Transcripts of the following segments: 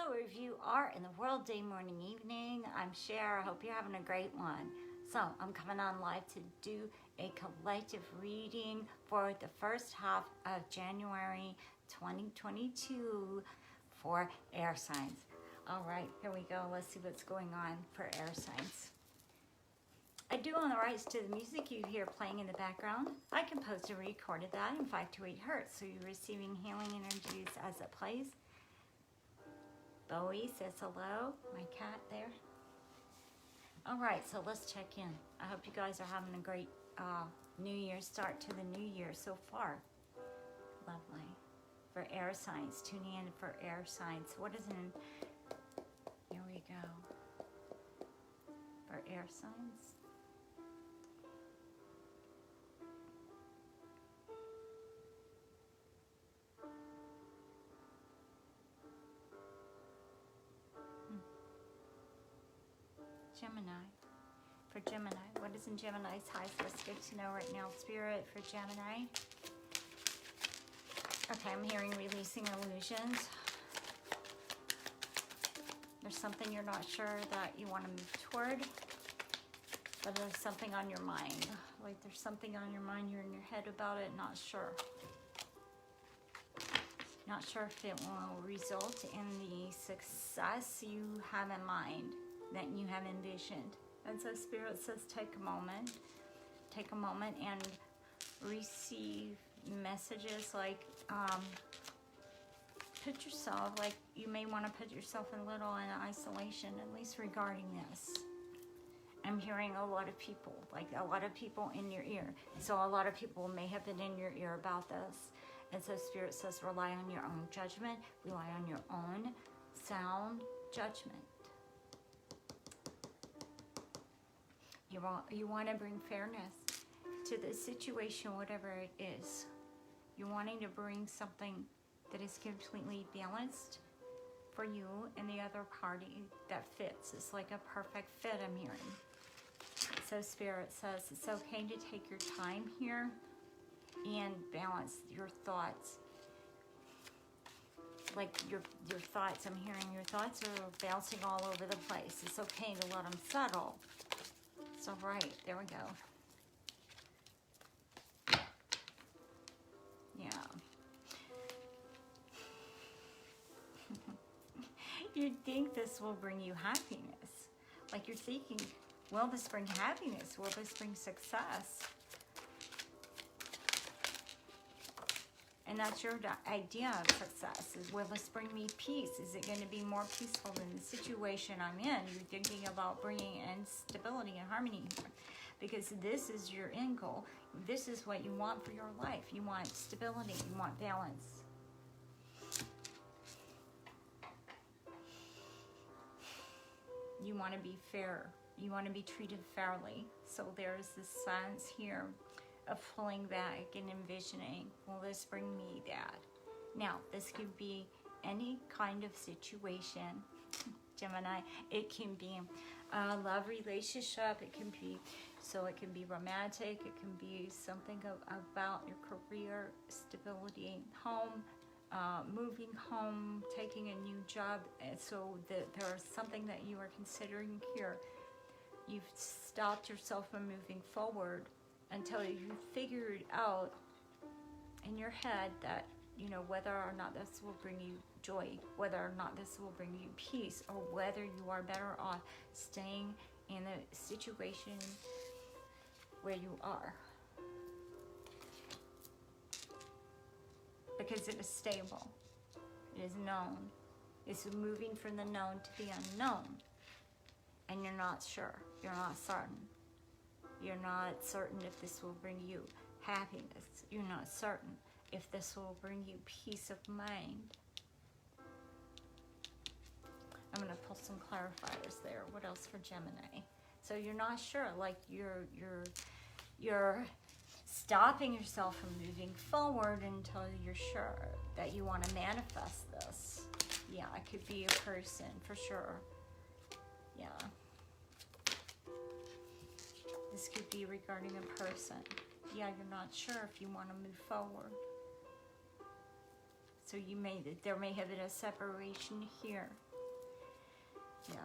Hello, if you are in the world, day, morning, evening, I'm Sher. I hope you're having a great one. So I'm coming on live to do a collective reading for the first half of January 2022 for air signs. All right, here we go. Let's see what's going on for air signs. I do own the rights to the music you hear playing in the background. I composed and recorded that in 5 to 8 hertz, so you're receiving healing energies as it plays. Bowie says hello, my cat there. All right, so let's check in. I hope you guys are having a great New Year start to the new year so far. Lovely. For air signs, tuning in for air signs. What is in? Here we go. For air signs. Gemini. For Gemini, what is in Gemini's highest? What's good to know right now? Spirit for Gemini. Okay, I'm hearing releasing illusions. There's something you're not sure that you want to move toward, but there's something on your mind. Like there's something on your mind, you're in your head about it, not sure. Not sure if it will result in the success you have in mind, that you have envisioned. And so Spirit says take a moment and receive messages like put yourself, like you may want to put yourself a little in isolation, at least regarding this. I'm hearing a lot of people, like a lot of people in your ear. So a lot of people may have been in your ear about this. And so Spirit says rely on your own judgment, rely on your own sound judgment. You want to bring fairness to the situation, whatever it is. You're wanting to bring something that is completely balanced for you and the other party that fits. It's like a perfect fit, I'm hearing. So Spirit says it's okay to take your time here and balance your thoughts. Like your thoughts, I'm hearing your thoughts are bouncing all over the place. It's okay to let them settle. So right, there we go. Yeah. You think this will bring you happiness. Like you're thinking, will this bring happiness? Will this bring success? And that's your idea of success. Is will this bring me peace? Is it going to be more peaceful than the situation I'm in? You're thinking about bringing in stability and harmony here. Because this is your end goal. This is what you want for your life. You want stability. You want balance. You want to be fair. You want to be treated fairly. So there's this sense here of pulling back and envisioning, will this bring me that? Now, this could be any kind of situation, Gemini. It can be a love relationship. It can be romantic. It can be something about your career, stability, home, moving home, taking a new job. And so there's something that you are considering here. You've stopped yourself from moving forward until you figured out in your head that, you know, whether or not this will bring you joy, whether or not this will bring you peace, or whether you are better off staying in the situation where you are. Because it is stable. It is known. It's moving from the known to the unknown. And you're not sure. You're not certain. You're not certain if this will bring you happiness. You're not certain if this will bring you peace of mind. I'm going to pull some clarifiers there. What else for Gemini? So you're not sure. Like you're stopping yourself from moving forward until you're sure that you want to manifest this. Yeah, it could be a person for sure. Yeah. This could be regarding a person. Yeah, you're not sure if you want to move forward. So there may have been a separation here. Yeah.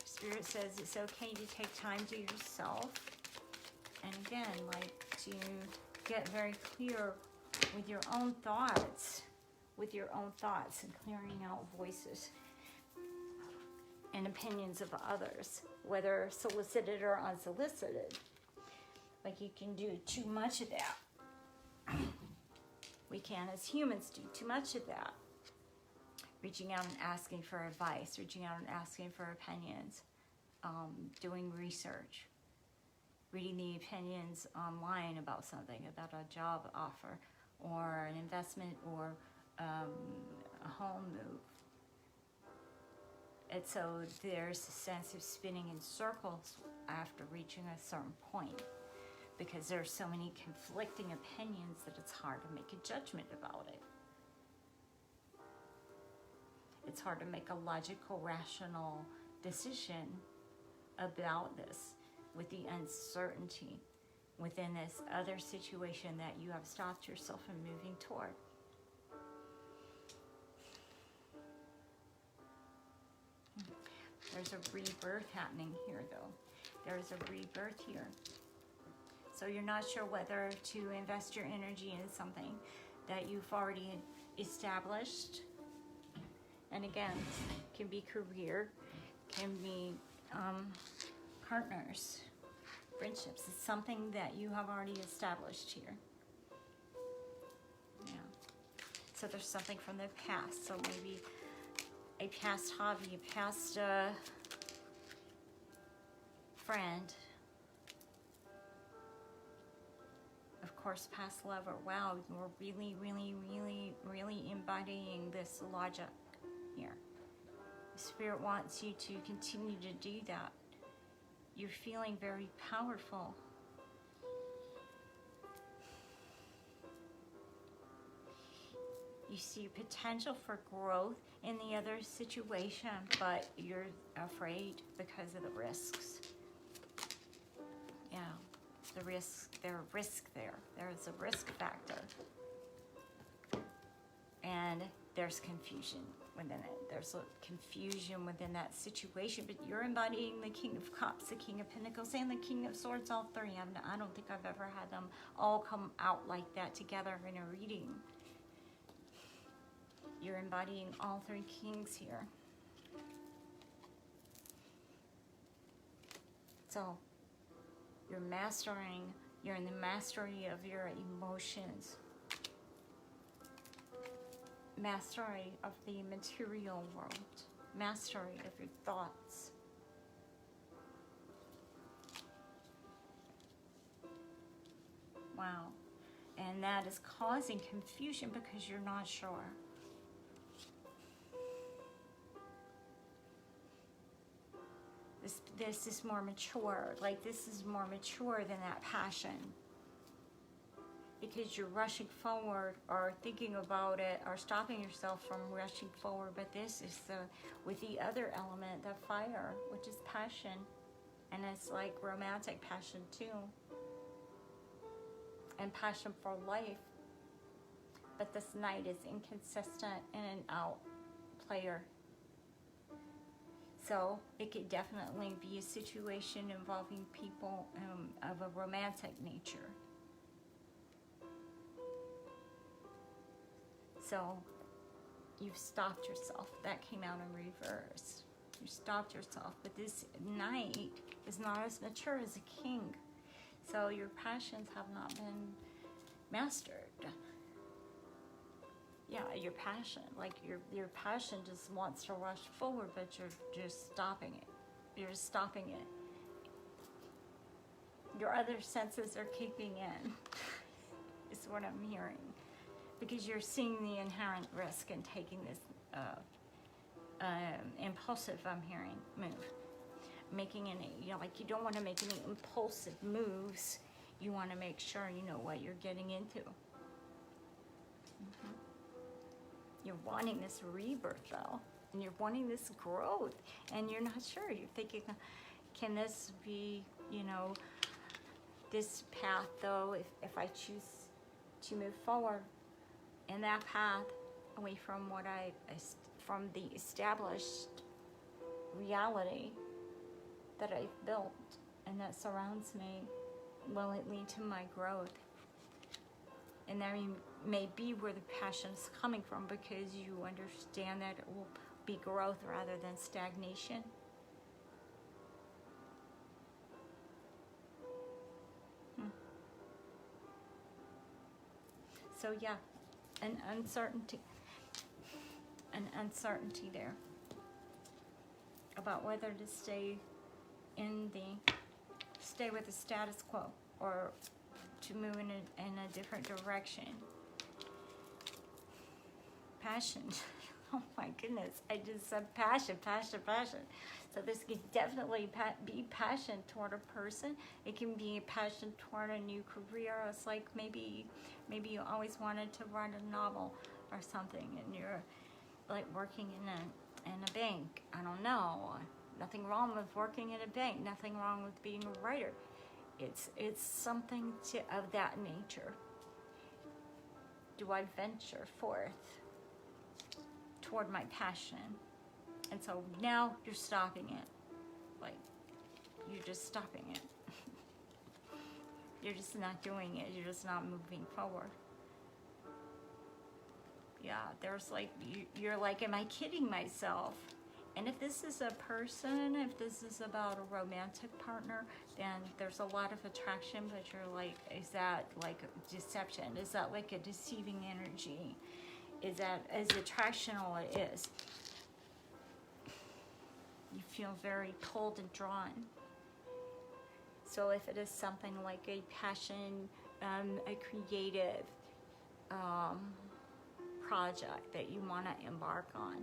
Spirit says it's okay to take time to yourself. And again, like to get very clear with your own thoughts, and clearing out voices and opinions of others, whether solicited or unsolicited. Like you can do too much of that. We can, as humans, do too much of that. Reaching out and asking for advice, reaching out and asking for opinions, doing research, reading the opinions online about something, about a job offer, or an investment, or a home move. And so there's a sense of spinning in circles after reaching a certain point, because there's so many conflicting opinions that it's hard to make a judgment about it. It's hard to make a logical, rational decision about this with the uncertainty within this other situation that you have stopped yourself from moving toward. There's a rebirth happening here, though. There's a rebirth here. So you're not sure whether to invest your energy in something that you've already established. And again, can be career, can be partners, friendships. It's something that you have already established here. Yeah. So there's something from the past. So maybe a past hobby, a past friend. Of course, past lover. Wow, we're really, really, really, really embodying this logic here. Spirit wants you to continue to do that. You're feeling very powerful. You see potential for growth in the other situation, but you're afraid because of the risks. Yeah, the risk, there's a risk there. There's a risk factor. And there's confusion within it. There's a confusion within that situation, but you're embodying the King of Cups, the King of Pentacles, and the King of Swords, all three. I don't think I've ever had them all come out like that together in a reading. You're embodying all three kings here. So, you're in the mastery of your emotions. Mastery of the material world. Mastery of your thoughts. Wow. And that is causing confusion because you're not sure. This is more mature. Like, this is more mature than that passion. Because you're rushing forward or thinking about it or stopping yourself from rushing forward. But this is with the other element, the fire, which is passion. And it's like romantic passion too. And passion for life. But this knight is inconsistent and an out player. So it could definitely be a situation involving people of a romantic nature. So you've stopped yourself. That came out in reverse. You stopped yourself. But this knight is not as mature as a king. So your passions have not been mastered. Yeah, your passion. Like your passion just wants to rush forward, but you're just stopping it. You're just stopping it. Your other senses are kicking in. Is what I'm hearing. Because you're seeing the inherent risk in taking this impulsive, I'm hearing, move. Making any, like you don't want to make any impulsive moves. You want to make sure you know what you're getting into. Mm-hmm. You're wanting this rebirth, though. And you're wanting this growth. And you're not sure. You're thinking, can this be, this path, though, if I choose to move forward in that path, away from what I from the established reality that I've built and that surrounds me? Will it lead to my growth? And that may be where the passion is coming from, because you understand that it will be growth rather than stagnation. So yeah, an uncertainty there about whether to stay with the status quo or to move in a different direction. Passion. Oh my goodness, I just said passion. So this can definitely be passion toward a person. It can be a passion toward a new career. It's like maybe you always wanted to write a novel or something, and you're like working in a bank. I don't know. Nothing wrong with working in a bank. Nothing wrong with being a writer. It's something of that nature. Do I venture forth toward my passion? And so now you're stopping it. Like, you're just stopping it. You're just not doing it. You're just not moving forward. Yeah, there's like, you're like, am I kidding myself? And if this is a person, if this is about a romantic partner, then there's a lot of attraction, but you're like, is that like deception? Is that like a deceiving energy? Is that as attractional it is? You feel very pulled and drawn. So if it is something like a passion, a creative project that you want to embark on,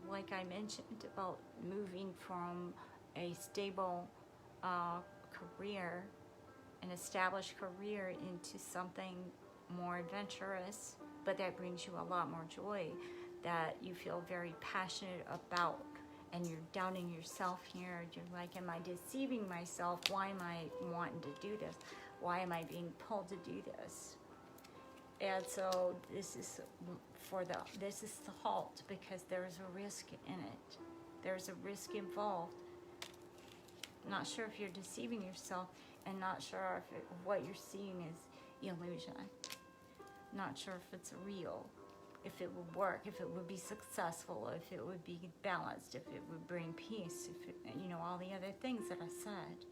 like I mentioned about moving from a stable career, an established career, into something more adventurous, but that brings you a lot more joy, that you feel very passionate about, and you're doubting yourself here. You're like, am I deceiving myself? Why am I wanting to do this? Why am I being pulled to do this? And so this is the halt, because there's a risk in it. There's a risk involved. Not sure if you're deceiving yourself, and not sure if what you're seeing is illusion. Not sure if it's real, if it would work, if it would be successful, if it would be balanced, if it would bring peace, if it, all the other things that I said.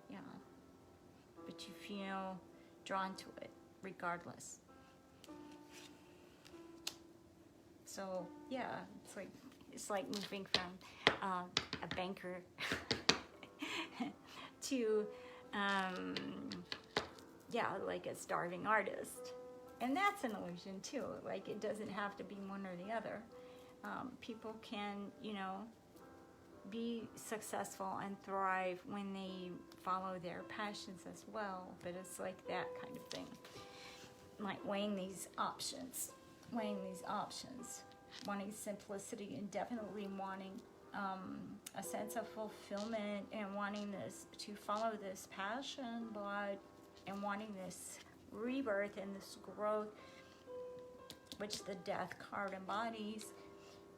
Yeah. But you feel drawn to it regardless. So yeah, it's like moving from a banker to like a starving artist. And that's an illusion too. Like, it doesn't have to be one or the other. People can, be successful and thrive when they follow their passions as well. But it's like that kind of thing. Like weighing these options, wanting simplicity, and definitely wanting a sense of fulfillment, and wanting this to follow this passion, and wanting this rebirth and this growth, which the death card embodies.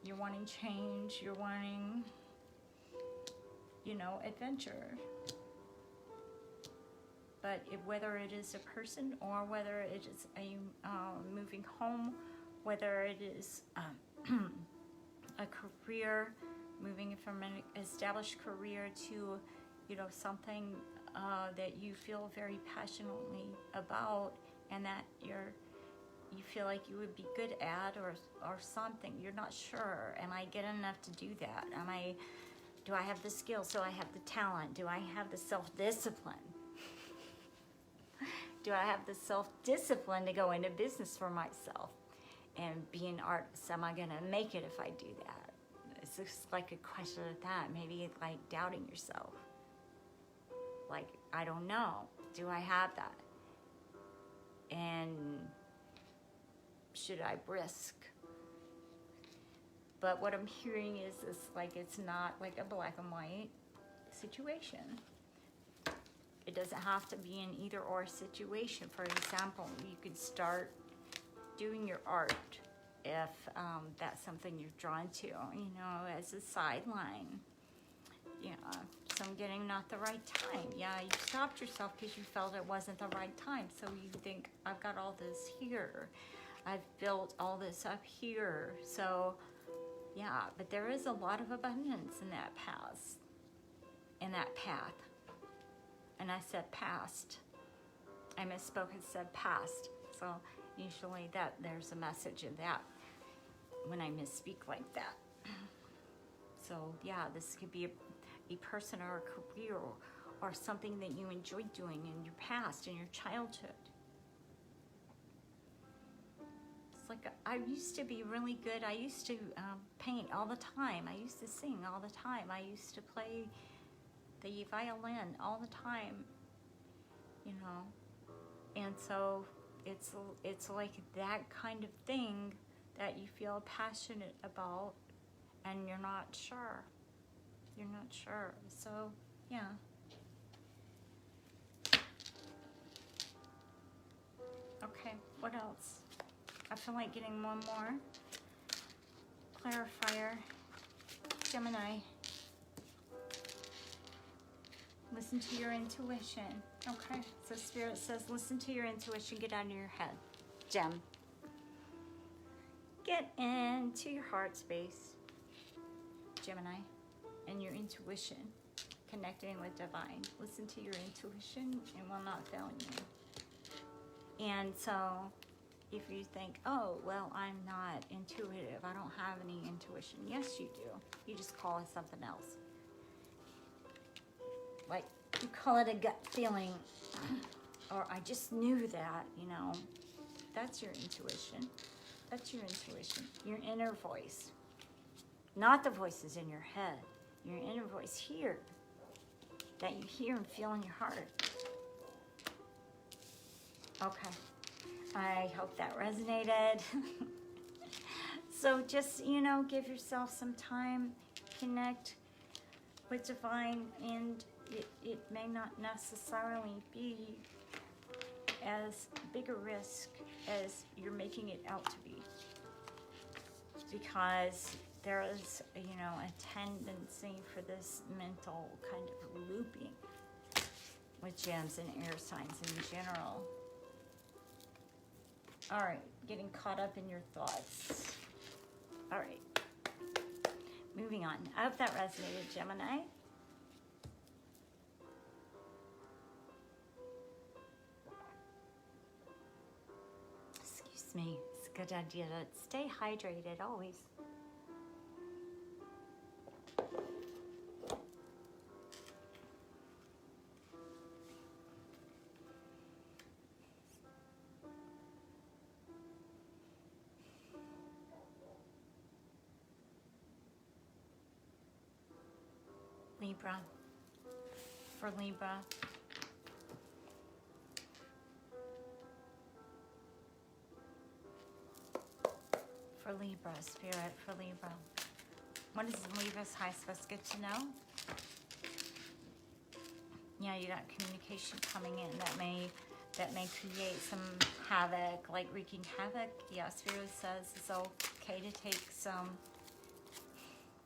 You're wanting change, you're wanting, adventure. But whether it is a person, or whether it is a moving home, whether it is a career, moving from an established career to, something that you feel very passionately about, and that you feel like you would be good at, or something. You're not sure. Am I good enough to do that? Do I have the skills? Do I have the talent? Do I have the self-discipline? Do I have the self-discipline to go into business for myself and be an artist? Am I going to make it if I do that? It's just like a question of that. Maybe like doubting yourself. Like, I don't know. Do I have that? And should I risk? But what I'm hearing is like, it's not like a black and white situation. It doesn't have to be an either or situation. For example, you could start doing your art if that's something you're drawn to, you know, as a sideline. Yeah, so I'm getting not the right time. Yeah, you stopped yourself because you felt it wasn't the right time. So you think, I've got all this here. I've built all this up here. So, yeah, but there is a lot of abundance in that path. And I said past. I misspoke and said past. So usually there's a message in that when I misspeak like that. So yeah, this could be a person or a career or something that you enjoyed doing in your past, in your childhood. It's like I used to be really good. I used to paint all the time. I used to sing all the time. I used to play the violin all the time, you know. And so it's like that kind of thing that you feel passionate about and you're not sure. You're not sure. So, yeah. Okay, what else? I feel like getting one more clarifier. Gemini. Listen to your intuition. Okay, so Spirit says listen to your intuition, get out of your head. Gem. Get into your heart space, Gemini, and your intuition, connecting with divine. Listen to your intuition and will not fail you. And so if you think, oh, well, I'm not intuitive, I don't have any intuition. Yes, you do. You just call it something else. Like, you call it a gut feeling, or I just knew that, you know. That's your intuition. That's your intuition. Your inner voice. Not the voices in your head. Your inner voice here, that you hear and feel in your heart. Okay. I hope that resonated. So just, you know, give yourself some time, connect with divine, and it may not necessarily be as big a risk as you're making it out to be, because there is, you know, a tendency for this mental kind of looping with gems and air signs in general. All right, getting caught up in your thoughts. All right, moving on. I hope that resonated, Gemini. Excuse me, it's a good idea to stay hydrated always. Libra, for Libra. For Libra, Spirit, for Libra. What is Libra's highest best good to know? Yeah, you got communication coming in that may create some havoc, like wreaking havoc. Yeah, Spirit says it's okay to take some.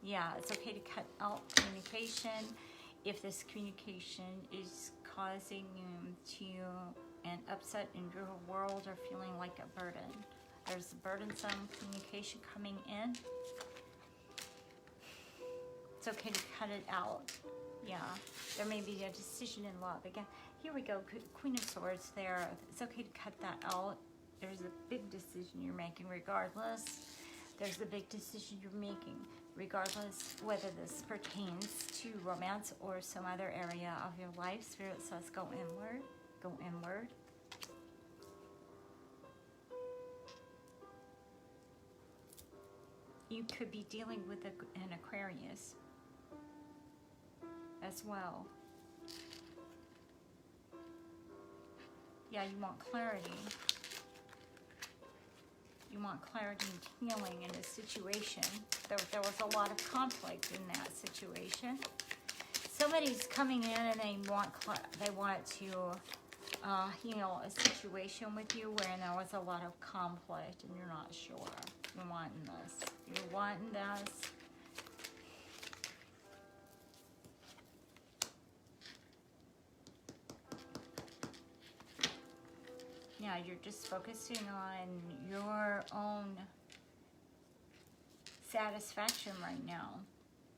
Yeah, it's okay to cut out communication if this communication is causing you to an upset in your world or feeling like a burden. There's burdensome communication coming in. It's okay to cut it out. Yeah, there may be a decision in love. Again, here we go, Queen of Swords there. It's okay to cut that out. There's a big decision you're making regardless. There's a big decision you're making regardless whether this pertains to romance or some other area of your life. Spirit says go inward, go inward. You could be dealing with an Aquarius as well. Yeah, you want clarity. You want clarity and healing in a situation. There was a lot of conflict in that situation. Somebody's coming in and they want to heal a situation with you where there was a lot of conflict and you're not sure. You're wanting this. You're wanting this. Yeah, you're just focusing on your own satisfaction right now.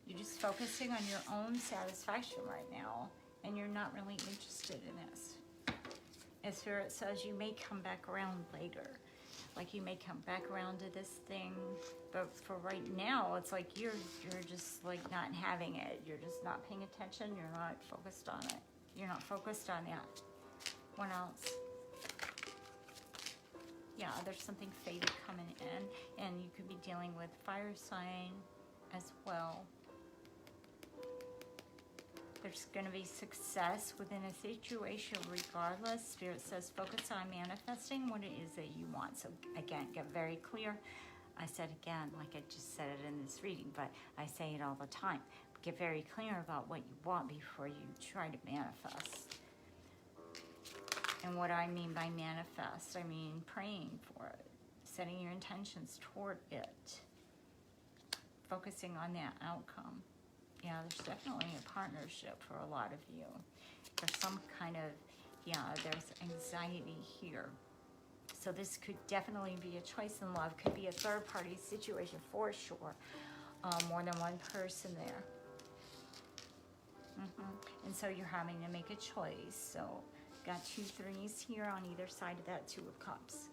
You're just focusing on your own satisfaction right now, and you're not really interested in this. As Spirit says, you may come back around later. Like you may come back around to this thing, but for right now, it's like you're just like not having it. You're just not paying attention. You're not focused on it. You're not focused on that. What else? Yeah, there's something fated coming in, and you could be dealing with fire sign as well. There's going to be success within a situation regardless. Spirit says focus on manifesting what it is that you want. So again, get very clear. I said again, like I just said it in this reading, but I say it all the time. Get very clear about what you want before you try to manifest. And what I mean by manifest, I mean praying for it, setting your intentions toward it, focusing on that outcome. Yeah, there's definitely a partnership for a lot of you. There's some kind of, yeah, there's anxiety here. So this could definitely be a choice in love. Could be a third-party situation for sure. More than one person there. And so you're having to make a choice. So got 2 3s here on either side of that 2 of Cups.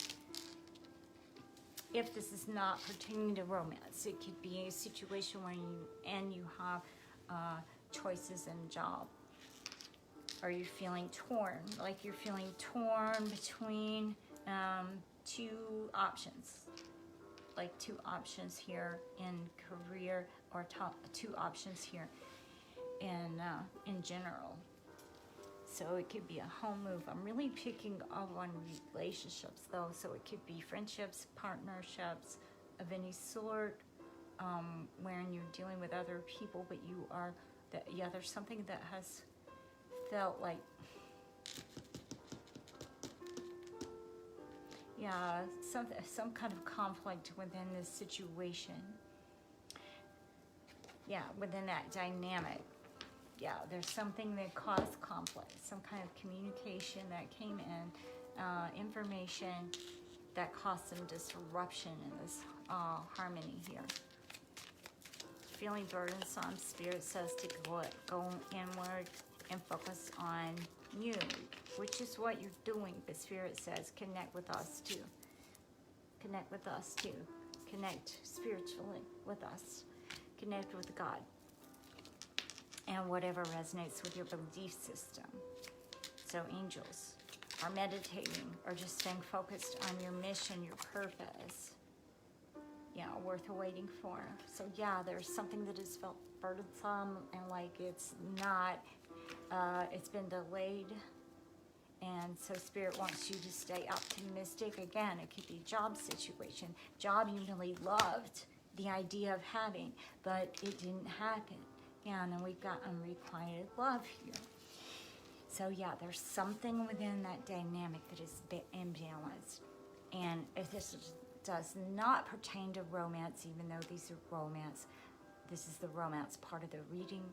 If this is not pertaining to romance, it could be a situation where you have choices in job. Are you feeling torn? Like you're feeling torn between 2 options. Like 2 options here in career, or 2 options here in general. So it could be a home move. I'm really picking up on relationships though. So it could be friendships, partnerships of any sort, wherein you're dealing with other people, but you are, yeah, there's something that has felt like, yeah, some kind of conflict within this situation. Yeah, within that dynamic. Yeah, there's something that caused conflict, some kind of communication that came in, information that caused some disruption in this harmony here. Feeling burdensome, Spirit says to go inward and focus on you, which is what you're doing. But Spirit says connect with us too. Connect with us too. Connect spiritually with us. Connect with God. And whatever resonates with your belief system. So angels are meditating or just staying focused on your mission, your purpose. Yeah, worth waiting for. So yeah, there's something that has felt burdensome and like it's not, it's been delayed. And so Spirit wants you to stay optimistic. Again, it could be a job situation. Job you really loved the idea of having, but it didn't happen. Yeah, and then we've got unrequited love here. So yeah, there's something within that dynamic that is imbalanced. And if this does not pertain to romance, even though these are romance, this is the romance part of the reading,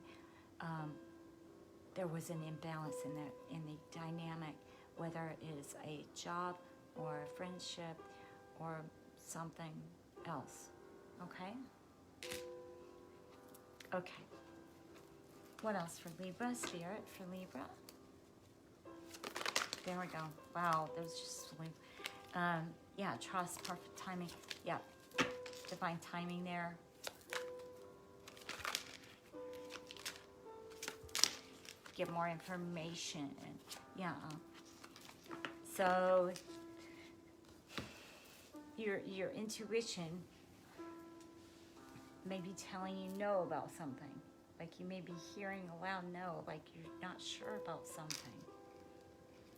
there was an imbalance in the dynamic, whether it is a job or a friendship or something else. Okay? Okay. What else for Libra? Spirit for Libra. There we go. Wow, there's just yeah, trust, perfect timing. Yeah, divine timing there. Get more information. Yeah. So your intuition may be telling you no about something. Like you may be hearing a loud no, like you're not sure about something.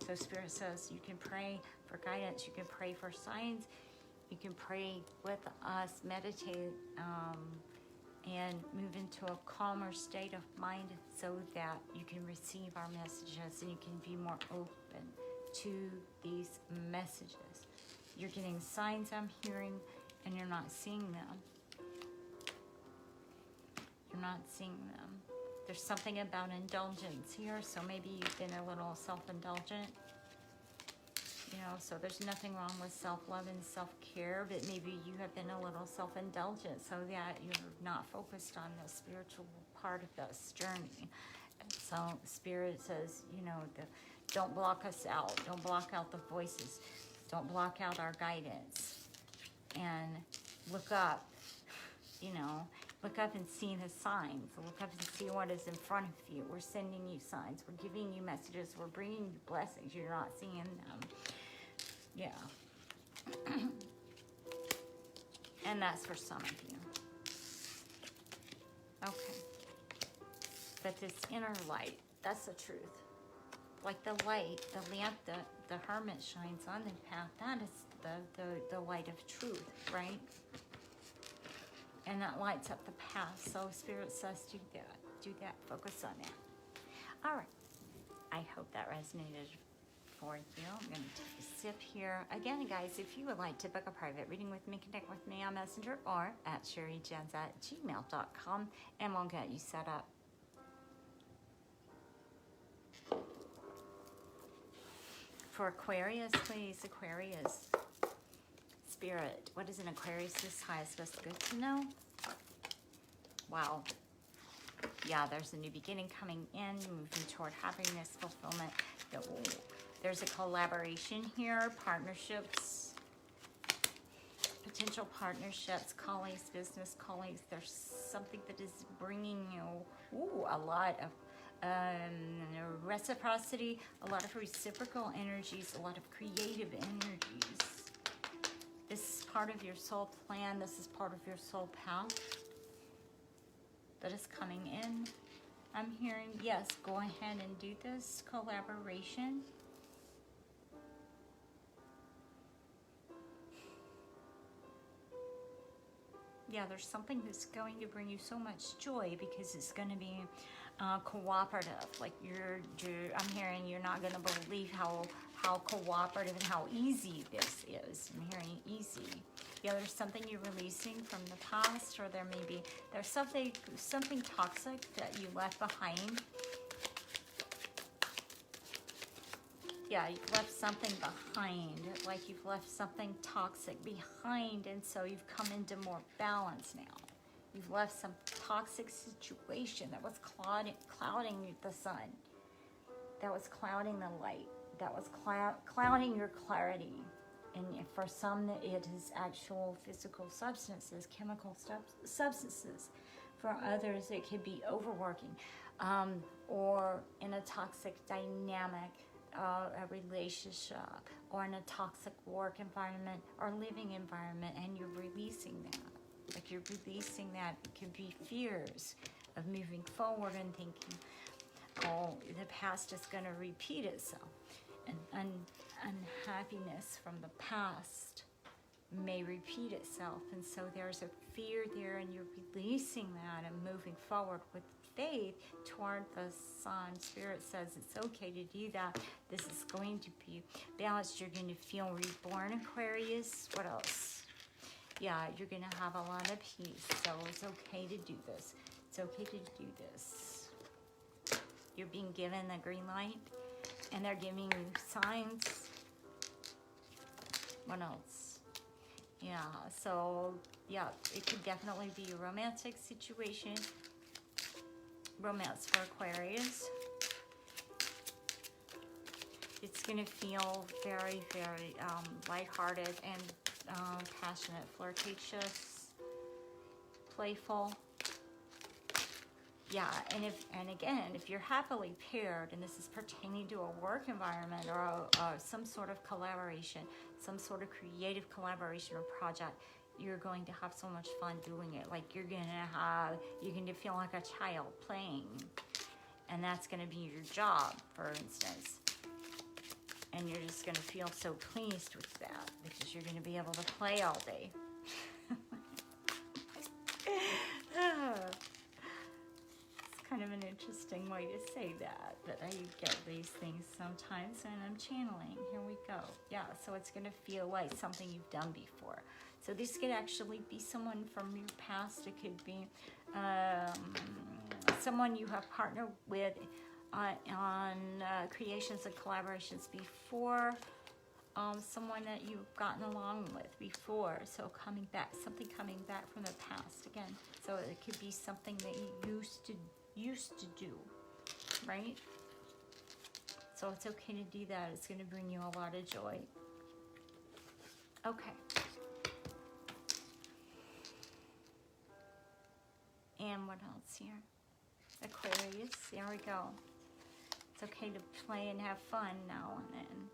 So Spirit says you can pray for guidance, you can pray for signs, you can pray with us, meditate, and move into a calmer state of mind so that you can receive our messages and you can be more open to these messages. You're getting signs, I'm hearing, and you're not seeing them. You're not seeing them. There's something about indulgence here, so maybe you've been a little self-indulgent. You know, so there's nothing wrong with self-love and self-care, but maybe you have been a little self-indulgent so that you're not focused on the spiritual part of this journey. And so Spirit says, you know, don't block us out. Don't block out the voices. Don't block out our guidance. And look up, you know, look up and see the signs. Look up and see what is in front of you. We're sending you signs. We're giving you messages. We're bringing you blessings. You're not seeing them. Yeah. And that's for some of you. Okay. But this inner light, that's the truth. Like the light, the lamp that the hermit shines on the path, that is the light of truth, right? And that lights up the path. So Spirit says do that. Do that. Focus on that. All right. I hope that resonated for you. I'm going to take a sip here. Again, guys, if you would like to book a private reading with me, connect with me on Messenger or at sherrijens@gmail.com, and we'll get you set up. For Aquarius, please, Aquarius. Spirit, what is an Aquarius' highest best good to know? Wow. Yeah, there's a new beginning coming in, moving toward happiness, fulfillment. There's a collaboration here, partnerships, potential partnerships, colleagues, business colleagues. There's something that is bringing you a lot of reciprocity, a lot of reciprocal energies, a lot of creative energies. This is part of your soul plan. This is part of your soul path that is coming in. I'm hearing, yes, go ahead and do this collaboration. Yeah, there's something that's going to bring you so much joy because it's going to be cooperative. Like I'm hearing you're not going to believe how cooperative and how easy this is. I'm hearing easy. Yeah, there's something you're releasing from the past, or there's something toxic that you left behind. Yeah, you've left something behind, like you've left something toxic behind, and so you've come into more balance now. You've left some toxic situation that was clouding the sun, that was clouding the light, that was clouding your clarity. And for some, it is actual physical substances, chemical substances. For others, it could be overworking, or in a toxic dynamic, a relationship, or in a toxic work environment or living environment, and you're releasing that. Like you're releasing that. It could be fears of moving forward and thinking, oh, the past is going to repeat itself. And unhappiness from the past may repeat itself. And so there's a fear there, and you're releasing that and moving forward with faith toward the sun. Spirit says it's okay to do that. This is going to be balanced. You're going to feel reborn, Aquarius. What else? Yeah, you're going to have a lot of peace. So it's okay to do this. It's okay to do this. You're being given the green light, and they're giving you signs. What else? Yeah, so yeah, it could definitely be a romantic situation. Romance for Aquarius. It's going to feel very, very lighthearted and passionate, flirtatious, playful. Yeah, and again, if you're happily paired, and this is pertaining to a work environment or some sort of collaboration, some sort of creative collaboration or project, you're going to have so much fun doing it. Like you're going to feel like a child playing, and that's going to be your job, for instance. And you're just going to feel so pleased with that because you're going to be able to play all day. It's kind of an interesting way to say that, but I get these things sometimes and I'm channeling. Here we go. Yeah, so it's going to feel like something you've done before. So this could actually be someone from your past. It could be someone you have partnered with on creations and collaborations before. Someone that you've gotten along with before. So coming back, something coming back from the past again. So it could be something that you used to do, right? So it's okay to do that. It's going to bring you a lot of joy. Okay. And what else here? Aquarius. There we go. It's okay to play and have fun now and then.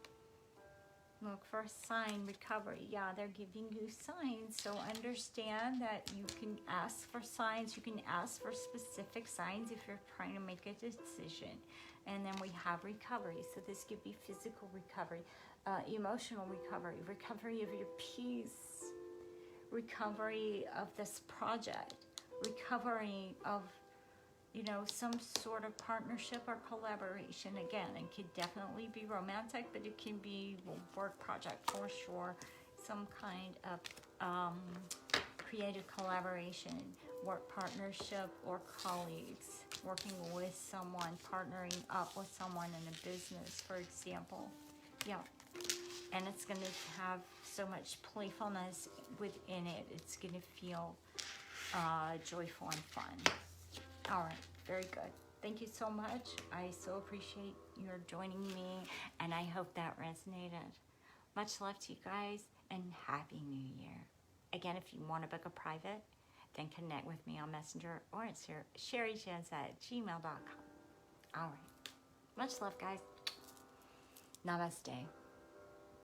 Look for a sign, recovery. Yeah, they're giving you signs. So understand that you can ask for signs. You can ask for specific signs if you're trying to make a decision. And then we have recovery. So this could be physical recovery, emotional recovery, recovery of your peace, recovery of this project, recovery of, you know, some sort of partnership or collaboration. Again, it could definitely be romantic, but it can be a work project for sure. Some kind of creative collaboration, work partnership, or colleagues, working with someone, partnering up with someone in a business, for example. Yeah. And it's going to have so much playfulness within it. It's going to feel joyful and fun. All right, very good. Thank you so much. I so appreciate your joining me, and I hope that resonated. Much love to you guys, and Happy New Year. Again, if you want to book a private, then connect with me on Messenger or at sherrijens@gmail.com. All right. Much love, guys. Namaste.